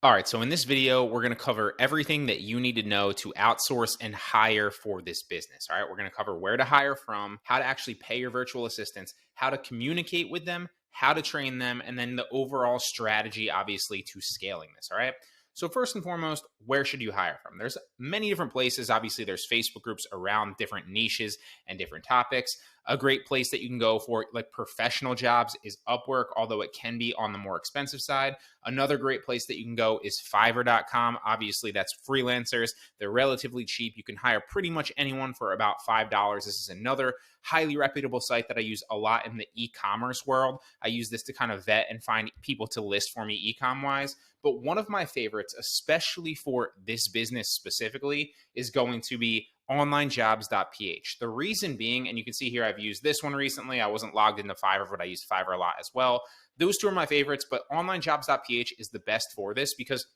All right, so in this video, we're going to cover everything that you need to know to outsource and hire for this business. All right, we're going to cover where to hire from, how to actually pay your virtual assistants, how to communicate with them, how to train them, and then the overall strategy, obviously, to scaling this. All right. So, first and foremost, where should you hire from? There's many different places. Obviously, there's Facebook groups around different niches and different topics. A great place that you can go for like professional jobs is Upwork, although it can be on the more expensive side. Another great place that you can go is Fiverr.com. Obviously, that's freelancers. They're relatively cheap. You can hire pretty much anyone for about $5. This is another highly reputable site that I use a lot in the e-commerce world. I use this to kind of vet and find people to list for me e-com wise. But one of my favorites, especially for this business specifically, is going to be onlinejobs.ph. The reason being, and you can see here, I've used this one recently. I wasn't logged into Fiverr, but I use Fiverr a lot as well. Those two are my favorites, but onlinejobs.ph is the best for this because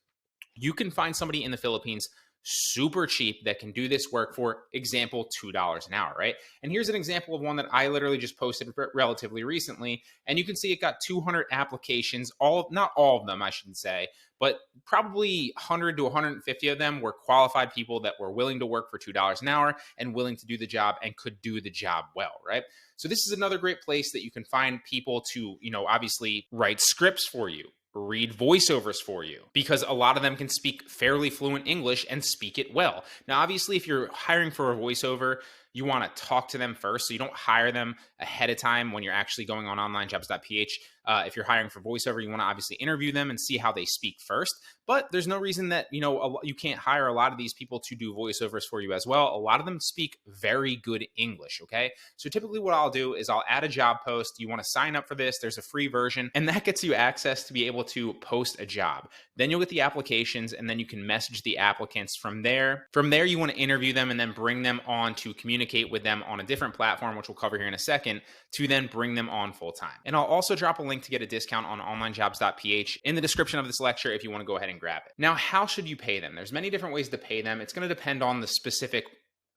you can find somebody in the Philippines super cheap that can do this work for example $2 an hour, right? And here's an example of one that I literally just posted relatively recently, and you can see it got 200 applications, all not all of them I shouldn't say, but probably 100 to 150 of them were qualified people that were willing to work for $2 an hour and willing to do the job and could do the job well, right? So this is another great place that you can find people to, obviously write scripts for you, read voiceovers for you, because a lot of them can speak fairly fluent English and speak it well. Now, obviously, if you're hiring for a voiceover, you want to talk to them first. So you don't hire them ahead of time when you're actually going on onlinejobs.ph. If you're hiring for voiceover, you want to obviously interview them and see how they speak first. But there's no reason that, you can't hire a lot of these people to do voiceovers for you as well. A lot of them speak very good English, okay? So typically what I'll do is I'll add a job post. You want to sign up for this. There's a free version, and that gets you access to be able to post a job. Then you'll get the applications, and then you can message the applicants from there. From there, you want to interview them and then bring them on to communicate with them on a different platform, which we'll cover here in a second, to then bring them on full time. And I'll also drop a link to get a discount on onlinejobs.ph in the description of this lecture if you want to go ahead and grab it. Now, how should you pay them? There's many different ways to pay them. It's going to depend on the specific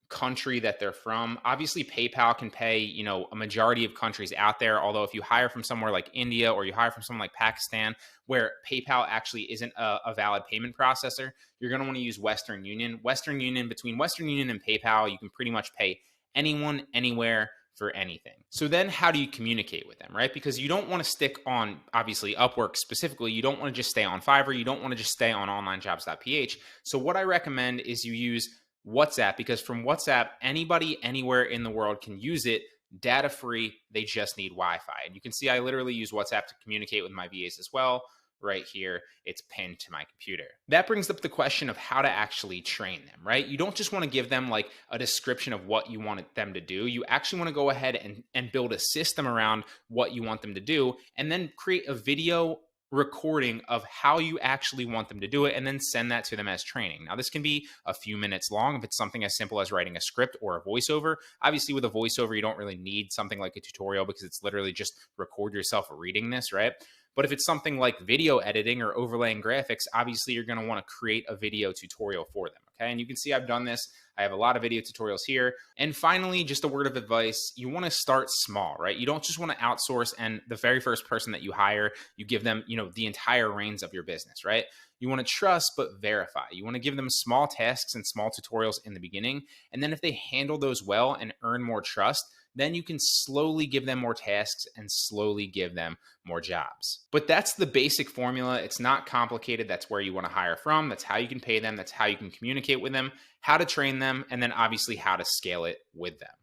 country that they're from. Obviously, PayPal can pay, a majority of countries out there. Although if you hire from somewhere like India or you hire from someone like Pakistan, where PayPal actually isn't a valid payment processor, you're going to want to use Western Union. Between Western Union and PayPal, you can pretty much pay anyone, anywhere, for anything. So then how do you communicate with them, right? Because you don't want to stick on, obviously, Upwork specifically. You don't want to just stay on Fiverr. You don't want to just stay on onlinejobs.ph. So what I recommend is you use WhatsApp, because from WhatsApp, anybody anywhere in the world can use it, data free. They just need Wi-Fi. And you can see I literally use WhatsApp to communicate with my VAs as well. Right here, it's pinned to my computer. That brings up the question of how to actually train them, right? You don't just want to give them like a description of what you want them to do. You actually want to go ahead and build a system around what you want them to do, and then create a video recording of how you actually want them to do it, and then send that to them as training. Now, this can be a few minutes long if it's something as simple as writing a script or a voiceover. Obviously, with a voiceover, you don't really need something like a tutorial because it's literally just record yourself reading this, right? But if it's something like video editing or overlaying graphics, obviously you're going to want to create a video tutorial for them, okay? And you can see I've done this. I have a lot of video tutorials here. And finally, just a word of advice, you want to start small, right? You don't just want to outsource and the very first person that you hire, you give them, the entire reins of your business, right? You want to trust but verify. You want to give them small tasks and small tutorials in the beginning. And then if they handle those well and earn more trust, then you can slowly give them more tasks and slowly give them more jobs. But that's the basic formula. It's not complicated. That's where you want to hire from. That's how you can pay them. That's how you can communicate with them, how to train them, and then obviously how to scale it with them.